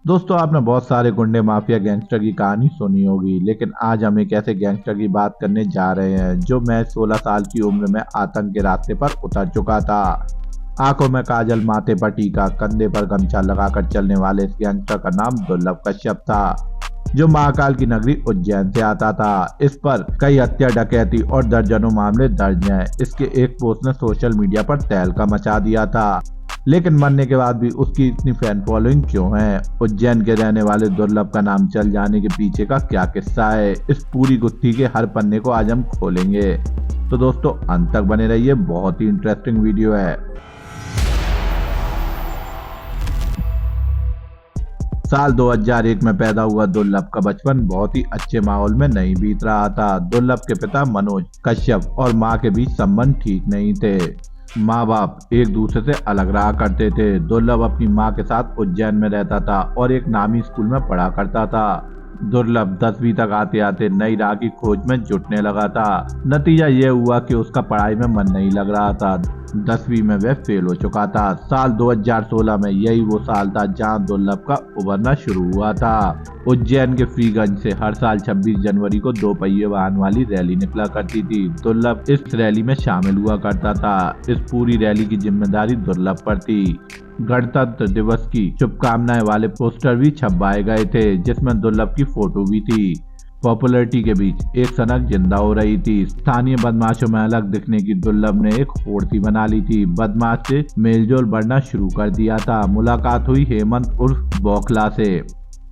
दोस्तों, आपने बहुत सारे गुंडे माफिया गैंगस्टर की कहानी सुनी होगी, लेकिन आज हम एक ऐसे गैंगस्टर की बात करने जा रहे हैं जो मैं 16 साल की उम्र में आतंक के रास्ते पर उतर चुका था। आंखों में काजल, माथे पर टीका, कंधे पर गमछा लगाकर चलने वाले इस गैंगस्टर का नाम दुर्लभ कश्यप था, जो महाकाल की नगरी उज्जैन से आता था। इस पर कई हत्या, डकैती और दर्जनों मामले दर्ज हैं। इसके एक पोस्ट ने सोशल मीडिया पर तहलका मचा दिया था। लेकिन मरने के बाद भी उसकी इतनी फैन फॉलोइंग क्यों है? उज्जैन के रहने वाले दुर्लभ का नाम चल जाने के पीछे का क्या किस्सा है? इस पूरी गुत्थी के हर पन्ने को आज हम खोलेंगे। तो दोस्तों, अंत तक बने रहिए, बहुत ही इंटरेस्टिंग वीडियो है। साल 2001 में पैदा हुआ दुर्लभ का बचपन बहुत ही अच्छे माहौल में नहीं बीत रहा था। दुर्लभ के पिता मनोज कश्यप और मां के बीच संबंध ठीक नहीं थे। माँ बाप एक दूसरे से अलग रहा करते थे। दुर्लभ अपनी माँ के साथ उज्जैन में रहता था और एक नामी स्कूल में पढ़ा करता था। दुर्लभ 10वीं तक आते आते नई राह की खोज में जुटने लगा था। नतीजा ये हुआ कि उसका पढ़ाई में मन नहीं लग रहा था। 10वीं में वह फेल हो चुका था। साल 2016 में यही वो साल था जहां दुर्लभ का उभरना शुरू हुआ था। उज्जैन के फ्रीगंज से हर साल 26 जनवरी को 2 पहिए वाहन वाली रैली निकला करती थी। दुर्लभ इस रैली में शामिल हुआ करता था। इस पूरी रैली की जिम्मेदारी दुर्लभ पर थी। गणतंत्र दिवस की शुभकामनाएं वाले पोस्टर भी छपवाए गए थे, जिसमें दुर्लभ की फोटो भी थी। पॉपुलैरिटी के बीच एक सनक जिंदा हो रही थी। स्थानीय बदमाशों में अलग दिखने की दुर्लभ ने एक होड़ सी बना ली थी। बदमाश से मेलजोल बढ़ना शुरू कर दिया था। मुलाकात हुई हेमंत उर्फ बौखला से।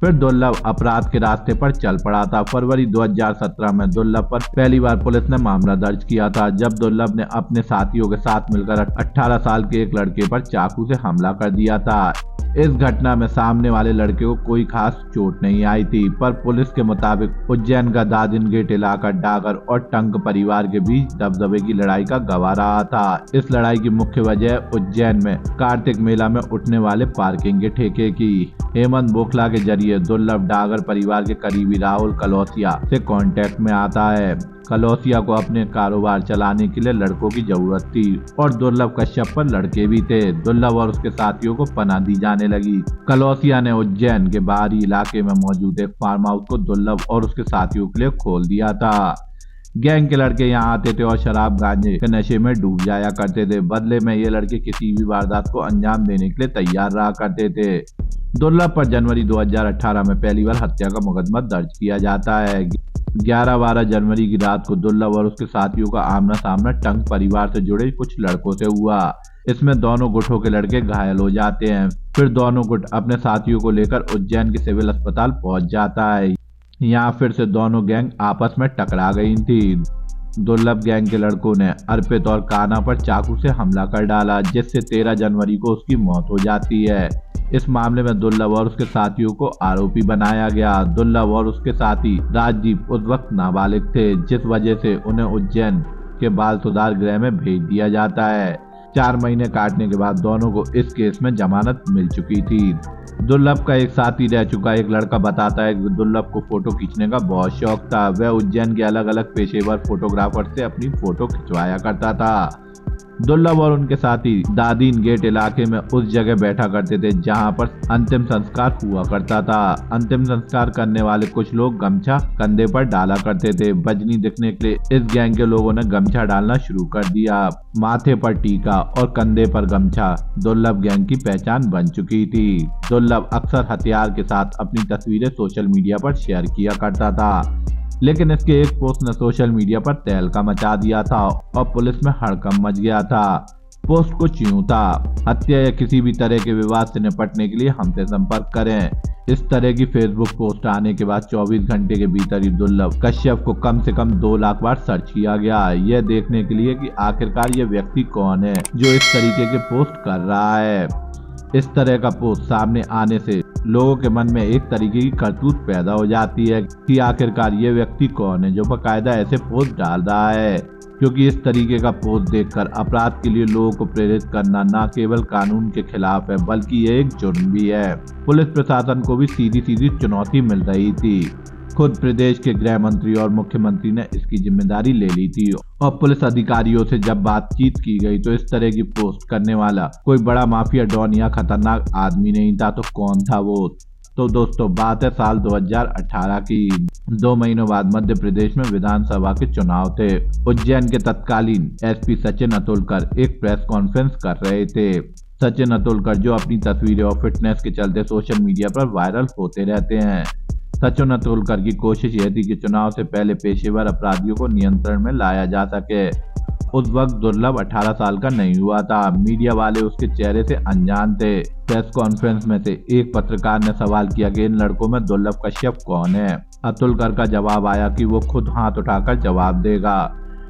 फिर दुर्लभ अपराध के रास्ते पर चल पड़ा था। फरवरी 2017 में दुर्लभ पर पहली बार पुलिस ने मामला दर्ज किया था, जब दुर्लभ ने अपने साथियों के साथ मिलकर 18 साल के एक लड़के पर चाकू से हमला कर दिया था। इस घटना में सामने वाले लड़के को कोई खास चोट नहीं आई थी, पर पुलिस के मुताबिक उज्जैन का दादिन गेट इलाका डागर और टंक परिवार के बीच दबदबे की लड़ाई का गवाह रहा था। इस लड़ाई की मुख्य वजह उज्जैन में कार्तिक मेला में उठने वाले पार्किंग के ठेके की। हेमंत बोखला के जरिए दुर्लभ डागर परिवार के करीबी राहुल कलौसिया से कांटेक्ट में आता है। कलौसिया को अपने कारोबार चलाने के लिए लड़कों की जरूरत थी और दुर्लभ कश्यप पर लड़के भी थे। दुर्लभ और उसके साथियों को पनाह दी जाने लगी। कलौसिया ने उज्जैन के बाहरी इलाके में मौजूद एक फार्म हाउस को दुर्लभ और उसके साथियों के लिए खोल दिया था। गैंग के लड़के यहाँ आते थे और शराब गांजे के नशे में डूब जाया करते थे। बदले में ये लड़के किसी भी वारदात को अंजाम देने के लिए तैयार रहा करते थे। दुर्लभ पर जनवरी 2018 में पहली बार हत्या का मुकदमा दर्ज किया जाता है। 11-12 जनवरी की रात को दुर्लभ और उसके साथियों का आमना सामना टंक परिवार से जुड़े कुछ लड़कों से हुआ। इसमें दोनों गुटों के लड़के घायल हो जाते हैं। फिर दोनों गुट अपने साथियों को लेकर उज्जैन के सिविल अस्पताल पहुंच जाता है। यहाँ फिर से दोनों गैंग आपस में टकरा गई थी। दुर्लभ गैंग के लड़कों ने अर्पित और कान्हा पर चाकू से हमला कर डाला, जिससे 13 जनवरी को उसकी मौत हो जाती है। इस मामले में दुर्लभ और उसके साथियों को आरोपी बनाया गया। दुर्लभ और उसके साथी राजदीप उस वक्त नाबालिग थे, जिस वजह से उन्हें उज्जैन के बाल सुधार गृह में भेज दिया जाता है। 4 महीने काटने के बाद दोनों को इस केस में जमानत मिल चुकी थी। दुर्लभ का एक साथी रह चुका एक लड़का बताता है कि दुर्लभ को फोटो खींचने का बहुत शौक था। वह उज्जैन के अलग अलग पेशेवर फोटोग्राफर से अपनी फोटो खिंचवाया करता था। दुर्लभ और उनके साथी दादीन गेट इलाके में उस जगह बैठा करते थे जहां पर अंतिम संस्कार हुआ करता था। अंतिम संस्कार करने वाले कुछ लोग गमछा कंधे पर डाला करते थे। बजनी दिखने के लिए इस गैंग के लोगों ने गमछा डालना शुरू कर दिया। माथे पर टीका और कंधे पर गमछा दुर्लभ गैंग की पहचान बन चुकी थी। दुर्लभ अक्सर हथियार के साथ अपनी तस्वीरें सोशल मीडिया पर शेयर किया करता था, लेकिन इसके एक पोस्ट ने सोशल मीडिया पर तहलका मचा दिया था और पुलिस में हड़कंप मच गया था। पोस्ट कुछ यूं था: हत्या या किसी भी तरह के विवाद से निपटने के लिए हमसे संपर्क करें। इस तरह की फेसबुक पोस्ट आने के बाद 24 घंटे के भीतर ही दुर्लभ कश्यप को कम से कम 2 लाख बार सर्च किया गया, यह देखने के लिए कि आखिरकार यह व्यक्ति कौन है जो इस तरीके के पोस्ट कर रहा है। इस तरह का पोस्ट सामने आने से लोगों के मन में एक तरीके की करतूत पैदा हो जाती है कि आखिरकार ये व्यक्ति कौन है जो बाकायदा ऐसे पोस्ट डाल रहा है, क्योंकि इस तरीके का पोस्ट देखकर अपराध के लिए लोगों को प्रेरित करना न केवल कानून के खिलाफ है बल्कि ये एक जुर्म भी है। पुलिस प्रशासन को भी सीधी सीधी चुनौती मिल रही थी। खुद प्रदेश के गृह मंत्री और मुख्यमंत्री ने इसकी जिम्मेदारी ले ली थी और पुलिस अधिकारियों से जब बातचीत की गई तो इस तरह की पोस्ट करने वाला कोई बड़ा माफिया डॉन या खतरनाक आदमी नहीं था, तो कौन था वो? तो दोस्तों बात है साल 2018 की। 2 महीनों बाद मध्य प्रदेश में विधानसभा के चुनाव थे। उज्जैन के तत्कालीन एसपी सचिन अतुलकर एक प्रेस कॉन्फ्रेंस कर रहे थे। सचिन अतुलकर जो अपनी तस्वीरें और फिटनेस के चलते सोशल मीडिया पर वायरल होते रहते हैं। सचिन अतुलकर की कोशिश यह थी कि चुनाव से पहले पेशेवर अपराधियों को नियंत्रण में लाया जा सके। उस वक्त दुर्लभ 18 साल का नहीं हुआ था। मीडिया वाले उसके चेहरे से अनजान थे। प्रेस कॉन्फ्रेंस में से एक पत्रकार ने सवाल किया कि इन लड़कों में दुर्लभ कश्यप कौन है। अतुलकर का जवाब आया कि वो खुद हाथ उठाकर जवाब देगा।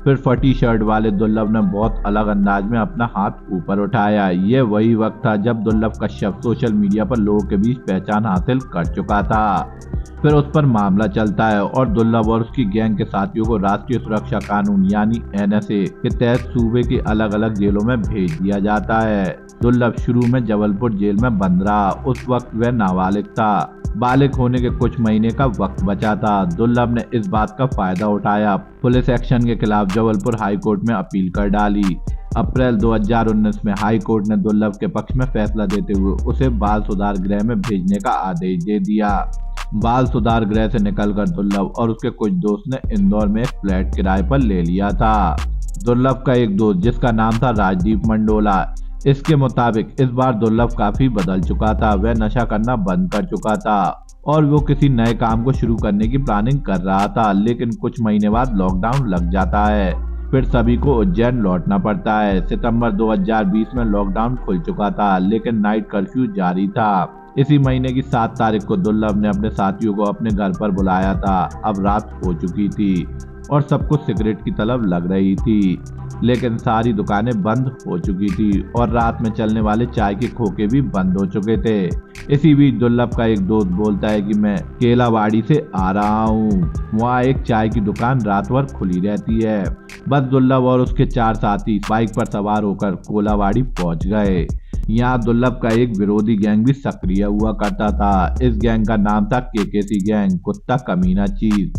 फिर फटी शर्ट वाले दुर्लभ ने बहुत अलग अंदाज में अपना हाथ ऊपर उठाया। ये वही वक्त था जब दुर्लभ कश्यप सोशल मीडिया पर लोगों के बीच पहचान हासिल कर चुका था। फिर उस पर मामला चलता है और दुर्लभ और उसकी गैंग के साथियों को राष्ट्रीय सुरक्षा कानून यानी NSA के तहत सूबे की अलग अलग जेलों में भेज दिया जाता है। दुर्लभ शुरू में जबलपुर जेल में बंद रहा। उस वक्त वह नाबालिग था। बालिग होने के कुछ महीने का वक्त बचा था। दुर्लभ ने इस बात का फायदा उठाया। पुलिस एक्शन के खिलाफ जबलपुर हाई कोर्ट में अपील कर डाली। अप्रैल 2019 में हाई कोर्ट ने दुर्लभ के पक्ष में फैसला देते हुए उसे बाल सुधार गृह में भेजने का आदेश दे दिया। बाल सुधार गृह से निकलकर दुर्लभ और उसके कुछ दोस्त ने इंदौर में एक फ्लैट किराए पर ले लिया था। दुर्लभ का एक दोस्त जिसका नाम था राजदीप मंडोला, इसके मुताबिक इस बार दुर्लभ काफी बदल चुका था। वह नशा करना बंद कर चुका था और वो किसी नए काम को शुरू करने की प्लानिंग कर रहा था। लेकिन कुछ महीने बाद लॉकडाउन लग जाता है। फिर सभी को उज्जैन लौटना पड़ता है। सितंबर 2020 में लॉकडाउन खुल चुका था लेकिन नाइट कर्फ्यू जारी था। इसी महीने की 7 तारीख को दुर्लभ ने अपने साथियों को अपने घर पर बुलाया था। अब रात हो चुकी थी और सबको सिगरेट की तलब लग रही थी, लेकिन सारी दुकानें बंद हो चुकी थी और रात में चलने वाले चाय के खोखे भी बंद हो चुके थे। इसी बीच दुर्लभ का एक दोस्त बोलता है कि मैं केलावाड़ी से आ रहा हूँ, वहाँ एक चाय की दुकान रात भर खुली रहती है। बस दुर्लभ और उसके 4 साथी बाइक पर सवार होकर कोलावाड़ी पहुँच गए। यहाँ दुर्लभ का एक विरोधी गैंग भी सक्रिय हुआ करता था। इस गैंग का नाम था KKC गैंग, कुत्ता कमीना चीज।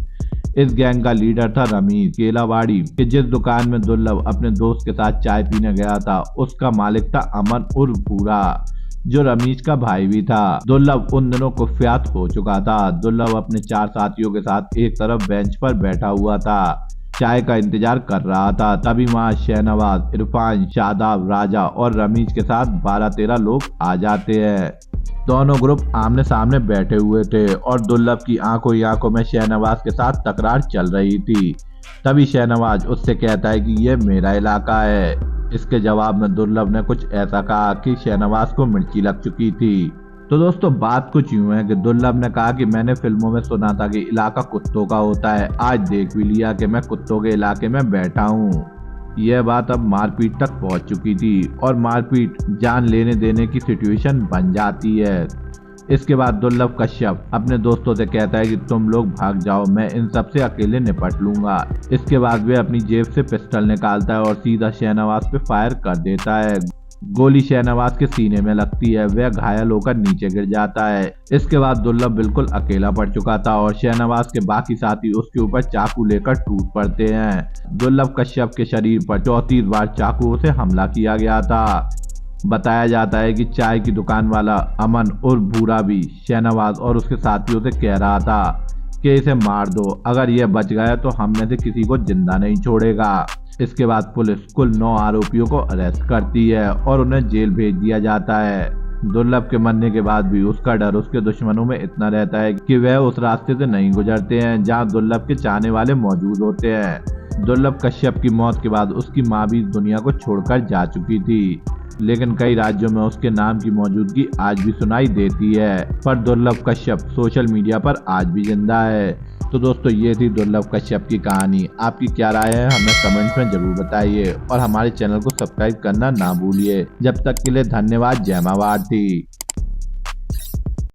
इस गैंग का लीडर था रमीज। केलावाड़ी के जिस दुकान में दुर्लभ अपने दोस्त के साथ चाय पीने गया था उसका मालिक था अमन उर्फ भूरा, जो रमीज का भाई भी था। दुर्लभ उन दिनों कुख्यात हो चुका था। दुर्लभ अपने 4 साथियों के साथ एक तरफ बेंच पर बैठा हुआ था, चाय का इंतजार कर रहा था। तभी वहाँ शहनवाज, इरफान, शादाब, राजा और रमीज के साथ 12-13 लोग आ जाते हैं। दोनों ग्रुप आमने सामने बैठे हुए थे और दुर्लभ की आंखों ही आंखों में शहनवाज के साथ तकरार चल रही थी। तभी शहनवाज उससे कहता है कि ये मेरा इलाका है। इसके जवाब में दुर्लभ ने कुछ ऐसा कहा कि शहनवाज को मिर्ची लग चुकी थी। तो दोस्तों बात कुछ यूं है कि दुर्लभ ने कहा कि मैंने फिल्मों में सुना था कि इलाका कुत्तों का होता है, आज देख भी लिया कि मैं कुत्तों के इलाके में बैठा हूँ। यह बात अब मारपीट तक पहुंच चुकी थी और मारपीट जान लेने देने की सिचुएशन बन जाती है। इसके बाद दुर्लभ कश्यप अपने दोस्तों से कहता है कि तुम लोग भाग जाओ, मैं इन सब से अकेले निपट लूंगा। इसके बाद वे अपनी जेब से पिस्टल निकालता है और सीधा शहनवाज पे फायर कर देता है। गोली शहनवाज के सीने में लगती है, वह घायल होकर नीचे गिर जाता है। इसके बाद दुर्लभ बिल्कुल अकेला पड़ चुका था और शहनवाज के बाकी साथी उसके ऊपर चाकू लेकर टूट पड़ते हैं। दुर्लभ कश्यप के शरीर पर 34 बार चाकुओं से हमला किया गया था। बताया जाता है कि चाय की दुकान वाला अमन उर्फ भूरा भी शहनवाज और उसके साथियों से कह रहा था कि इसे मार दो, अगर यह बच गया तो हम में से किसी को जिंदा नहीं छोड़ेगा। इसके बाद पुलिस कुल 9 आरोपियों को अरेस्ट करती है और उन्हें जेल भेज दिया जाता है। दुर्लभ के मरने के बाद भी उसका डर उसके दुश्मनों में इतना रहता है कि वह उस रास्ते से नहीं गुजरते हैं जहां दुर्लभ के चाहने वाले मौजूद होते हैं। दुर्लभ कश्यप की मौत के बाद उसकी मां भी दुनिया को छोड़कर जा चुकी थी, लेकिन कई राज्यों में उसके नाम की मौजूदगी आज भी सुनाई देती है। पर दुर्लभ कश्यप सोशल मीडिया पर आज भी जिंदा है। तो दोस्तों ये थी दुर्लभ कश्यप की कहानी। आपकी क्या राय है हमें कमेंट में जरूर बताइए और हमारे चैनल को सब्सक्राइब करना ना भूलिए। जब तक के लिए धन्यवाद। जय मां भारती।